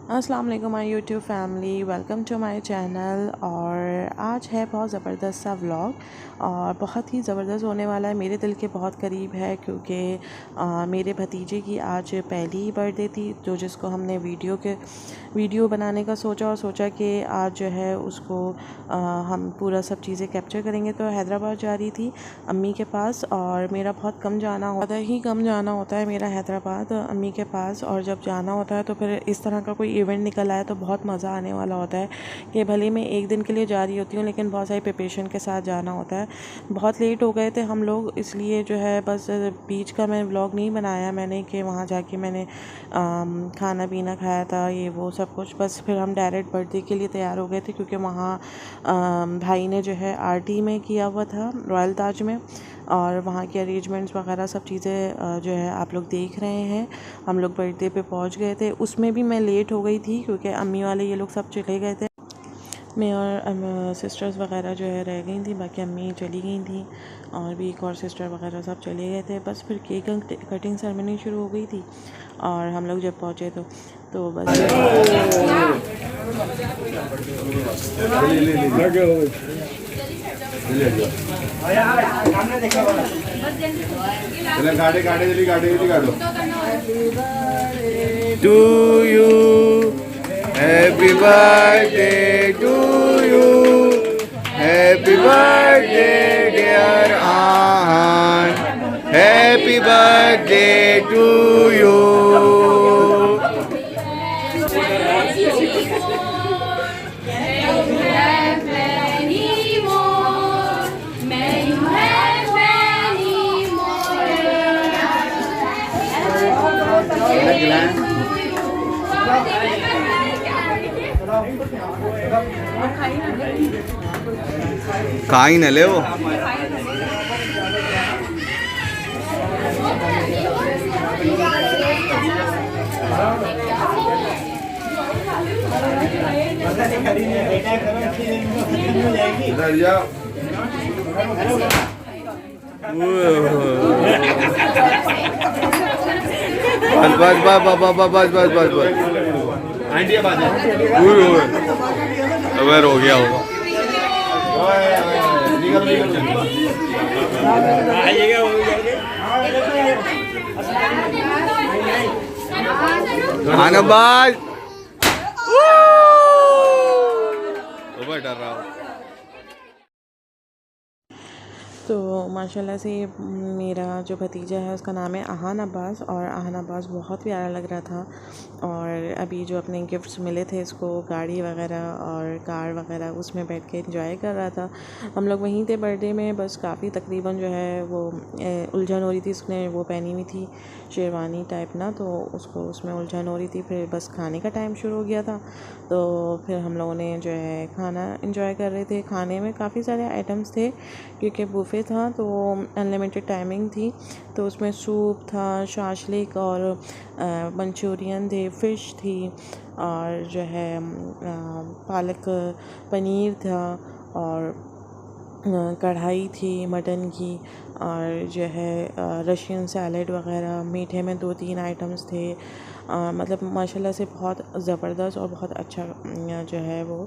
अस्सलाम वालेकुम my YouTube family, welcome to my channel. और आज है बहुत ज़बरदस्त सा व्लॉग और बहुत ही ज़बरदस्त होने वाला है। मेरे दिल के बहुत करीब है क्योंकि मेरे भतीजे की आज पहली ही बर्थडे थी, तो जिसको हमने वीडियो बनाने का सोचा कि आज जो है उसको हम पूरा सब चीज़ें कैप्चर करेंगे। तो हैदराबाद जा रही थी अम्मी के पास, और मेरा बहुत कम जाना होता है मेरा हैदराबाद अम्मी के पास। और जब जाना होता है तो फिर इस तरह का कोई इवेंट निकल आया तो बहुत मज़ा आने वाला होता है कि भले मैं एक दिन के लिए जा रही होती हूँ लेकिन बहुत सारी प्रिपरेशन के साथ जाना होता है। बहुत लेट हो गए थे हम लोग, इसलिए जो है बस बीच का मैं व्लॉग नहीं बनाया मैंने कि वहाँ जाके मैंने खाना पीना खाया था ये वो सब कुछ। बस फिर हम डायरेक्ट बर्थडे के लिए तैयार हो गए थे क्योंकि वहाँ भाई ने जो है आरटी में किया हुआ था, रॉयल ताज में। और वहाँ के अरेंजमेंट्स वगैरह सब चीज़ें जो है आप लोग देख रहे हैं। हम लोग बर्थडे पे पहुँच गए थे, उसमें भी मैं लेट हो गई थी क्योंकि अम्मी वाले ये लोग सब चले गए थे। मैं और सिस्टर्स वगैरह जो है रह गई थी, बाकी अम्मी चली गई थी और भी एक और सिस्टर वगैरह सब चले गए थे। बस फिर केक कटिंग सेरेमनी शुरू हो गई थी और हम लोग जब पहुँचे तो बस to you. Happy birthday to you. Happy birthday, dear Ahan. Happy birthday to you. खाई न ले वो बस बस बस बस बस बस बस बस अवेयर हो गया होगा। आनबाज डर रहा हूँ। तो माशाल्लाह से मेरा जो भतीजा है उसका नाम है आहान अब्बास, और आहान अब्बास बहुत प्यारा लग रहा था। और अभी जो अपने गिफ्ट्स मिले थे इसको, गाड़ी वगैरह और कार वगैरह, उसमें बैठ के एंजॉय कर रहा था। हम लोग वहीं थे बर्थडे में, बस काफ़ी तकरीबन जो है वो उलझन हो रही थी। उसने वो पहनी हुई थी शेरवानी टाइप ना, तो उसको उसमें उलझन हो रही थी। फिर बस खाने का टाइम शुरू हो गया था, तो फिर हम लोगों ने जो है खाना एंजॉय कर रहे थे। खाने में काफ़ी सारे आइटम्स थे क्योंकि बुफ़े था तो अनलिमिटेड टाइमिंग थी, तो उसमें सूप था, शाशलिक और मंचूरियन थे, फ़िश थी, और जो है पालक पनीर था, और कढ़ाई थी मटन की, और जो है रशियन सैलेड वगैरह, मीठे में 2-3 आइटम्स थे। मतलब माशाल्लाह से बहुत ज़बरदस्त और बहुत अच्छा जो है वो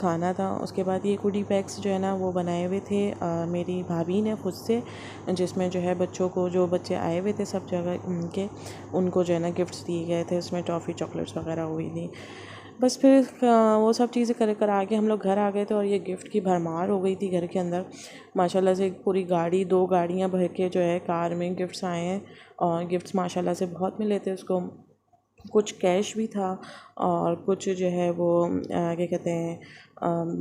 खाना था। उसके बाद ये गुडी बैग्स जो है ना वो बनाए हुए थे मेरी भाभी ने खुद से, जिसमें जो है बच्चों को, जो बच्चे आए हुए थे सब जगह उनको जो है ना गिफ्ट्स दिए गए थे। उसमें टॉफ़ी चॉकलेट्स वगैरह हुई थी। बस फिर वो सब चीज़ें कर आके हम लोग घर आ गए थे और ये गिफ्ट की भरमार हो गई थी घर के अंदर। माशाल्लाह से पूरी गाड़ी, 2 गाड़ियाँ भर के जो है कार में गिफ्ट्स आए हैं, और गिफ्ट्स माशाल्लाह से बहुत मिले थे उसको। कुछ कैश भी था और कुछ जो है वो क्या कहते हैं,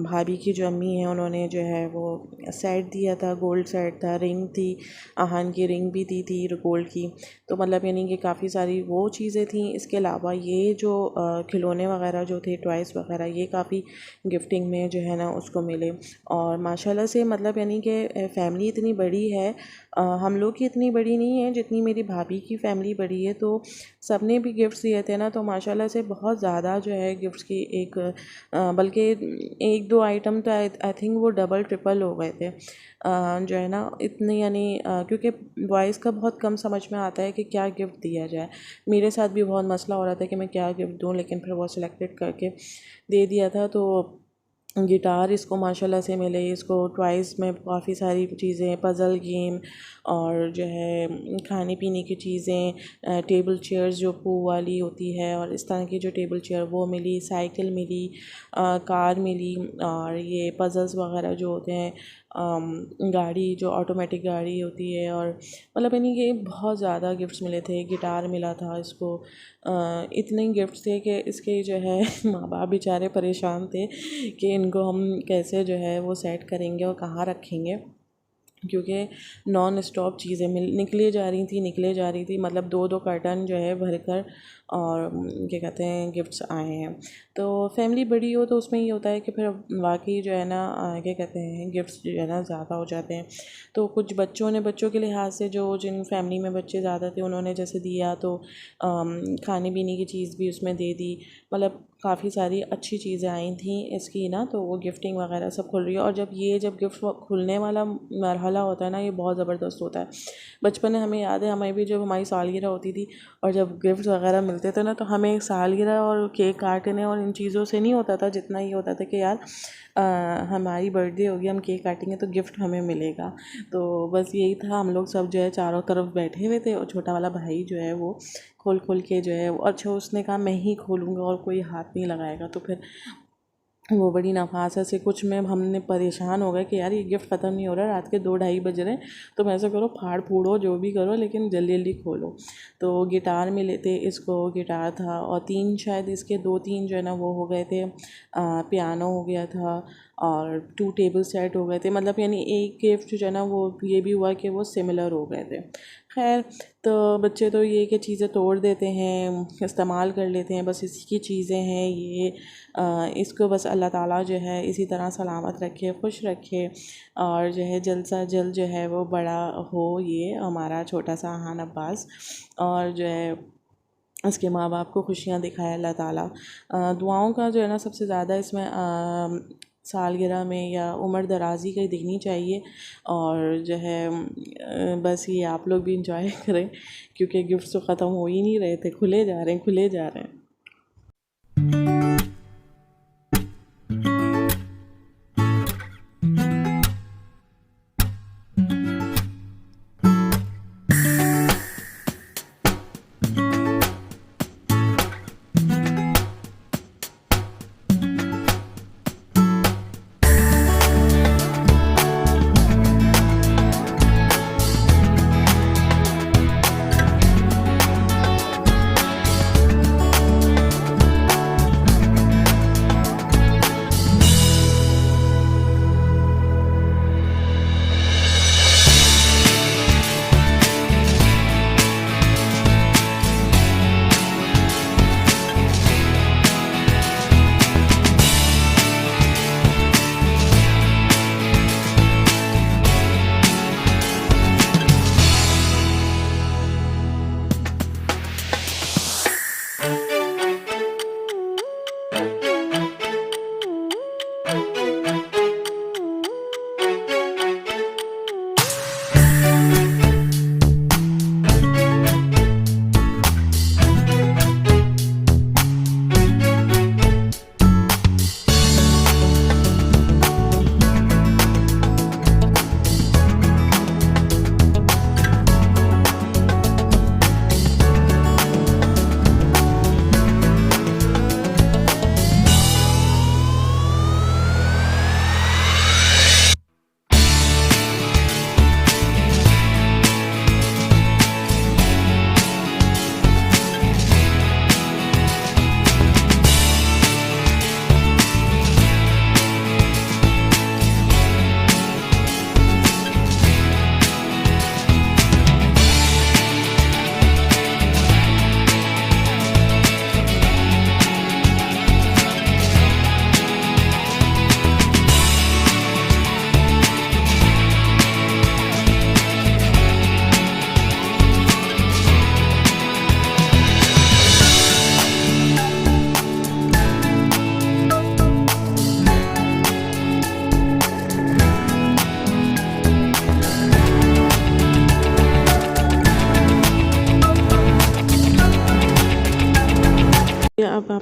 भाभी की जो अम्मी हैं उन्होंने जो है वो सेट दिया था, गोल्ड सेट था, रिंग थी, आहान की रिंग भी दी थी गोल्ड की। तो मतलब यानी कि काफ़ी सारी वो चीज़ें थी। इसके अलावा ये जो खिलौने वगैरह जो थे, टॉयज़ वगैरह, ये काफ़ी गिफ्टिंग में जो है ना उसको मिले। और माशाल्लाह से मतलब यानी कि फ़ैमिली इतनी बड़ी है, हम लोग की इतनी बड़ी नहीं है जितनी मेरी भाभी की फ़ैमिली बड़ी है, तो सब ने भी गिफ्ट्स दिए थे ना, तो माशाल्लाह से बहुत ज़्यादा जो है गिफ्ट्स की एक बल्कि एक दो आइटम तो आई थिंक वो डबल ट्रिपल हो गए थे। जो है ना इतने यानी क्योंकि बॉयज़ का बहुत कम समझ में आता है कि क्या गिफ्ट दिया जाए। मेरे साथ भी बहुत मसला हो रहा था कि मैं क्या गिफ्ट दूँ, लेकिन फिर वो सिलेक्टेड करके दे दिया था। तो गिटार इसको माशाल्लाह से मिले, इसको टॉयज़ में काफ़ी सारी चीज़ें, पज़ल गेम और जो है खाने पीने की चीज़ें, टेबल चेयर्स जो पू वाली होती है और इस तरह की जो टेबल चेयर वो मिली, साइकिल मिली, कार मिली, और ये पज़ल्स वगैरह जो होते हैं, गाड़ी जो ऑटोमेटिक गाड़ी होती है, और मतलब यानी कि बहुत ज़्यादा गिफ्ट्स मिले थे। गिटार मिला था इसको। इतने गिफ्ट्स थे कि इसके जो है माँ बाप बेचारे परेशान थे कि इनको हम कैसे जो है वो सेट करेंगे और कहाँ रखेंगे, क्योंकि नॉन स्टॉप चीज़ें निकले जा रही थी, मतलब दो दो कर्टन जो है भर कर और क्या कहते हैं गिफ्ट्स आए हैं। तो फैमिली बड़ी हो तो उसमें ये होता है कि फिर वाकई जो है ना क्या कहते हैं गिफ्ट्स जो है ना ज़्यादा हो जाते हैं। तो कुछ बच्चों के लिहाज से जो जिन फैमिली में बच्चे ज़्यादा थे उन्होंने जैसे दिया, तो खाने पीने की चीज़ भी उसमें दे दी, मतलब काफ़ी सारी अच्छी चीज़ें आई थी इसकी ना। तो वो गिफ्टिंग वगैरह सब खुल रही है, और जब गिफ्ट खुलने वाला मरहला होता है ना, ये बहुत ज़बरदस्त होता है। बचपन में हमें याद है, हमें भी जब हमारी सालगिरह होती थी और जब गिफ्ट वगैरह मिलते थे ना, तो हमें सालगिरह और केक काटने और इन चीज़ों से नहीं होता था, जितना ये होता था कि यार हमारी बर्थडे होगी, हम केक काटेंगे तो गिफ्ट हमें मिलेगा। तो बस यही था, हम लोग सब जो है चारों तरफ बैठे हुए थे, और छोटा वाला भाई जो है वो खोल के जो है, अच्छा उसने कहा मैं ही खोलूँगा और कोई हाथ नहीं लगाएगा। तो फिर वो बड़ी नफासा से कुछ में हमने परेशान हो गए कि यार ये गिफ्ट ख़त्म नहीं हो रहा है, रात के 2-2:30 बज रहे हैं, तो ऐसा करो फाड़ फूड़ो जो भी करो, लेकिन जल्दी जल्दी खोलो। तो गिटार मिले थे इसको, गिटार था, और 3 शायद इसके 2-3 जो है ना वो हो गए थे, पियानो हो गया था, और 2 टेबल सेट हो गए थे, मतलब यानी एक गिफ्ट जो है ना वो ये भी हुआ कि वो सिमिलर हो गए थे। खैर, तो बच्चे तो ये कि चीज़ें तोड़ देते हैं, इस्तेमाल कर लेते हैं, बस इसी की चीज़ें हैं ये। इसको बस अल्लाह ताला जो है इसी तरह सलामत रखे, खुश रखे, और जो है जल्द से जल्द जो है वो बड़ा हो ये हमारा छोटा सा अहान अब्बास, और जो है उसके माँ बाप को खुशियाँ दिखाए अल्लाह ताला। दुआओं का जो है ना सबसे ज़्यादा इसमें सालगिरह में या उम्र दराज़ी का दिखनी चाहिए, और जो है बस ये आप लोग भी इंजॉय करें, क्योंकि गिफ्ट्स तो ख़त्म हो ही नहीं रहे थे, खुले जा रहे हैं।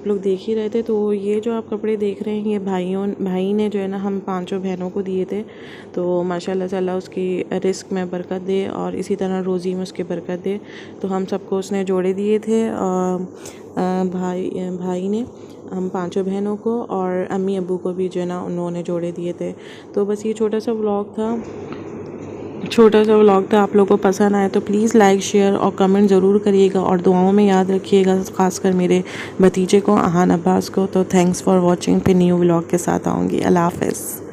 आप लोग देख ही रहे थे। तो ये जो आप कपड़े देख रहे हैं ये भाई ने जो है ना हम 5 बहनों को दिए थे। तो माशाल्लाह ताला उसकी रिस्क में बरकत दे और इसी तरह रोज़ी में उसकी बरकत दे। तो हम सबको उसने जोड़े दिए थे भाई ने हम 5 बहनों को, और अम्मी अब्बू को भी जो है ना उन्होंने जोड़े दिए थे। तो बस ये छोटा सा व्लॉग था। आप लोगों को पसंद आए तो प्लीज़ लाइक शेयर और कमेंट ज़रूर करिएगा और दुआओं में याद रखिएगा, ख़ासकर मेरे भतीजे को अहान अब्बास को। तो थैंक्स फॉर वॉचिंग। फिर न्यू व्लॉग के साथ आऊँगी। अल्लाह हाफ़िज़।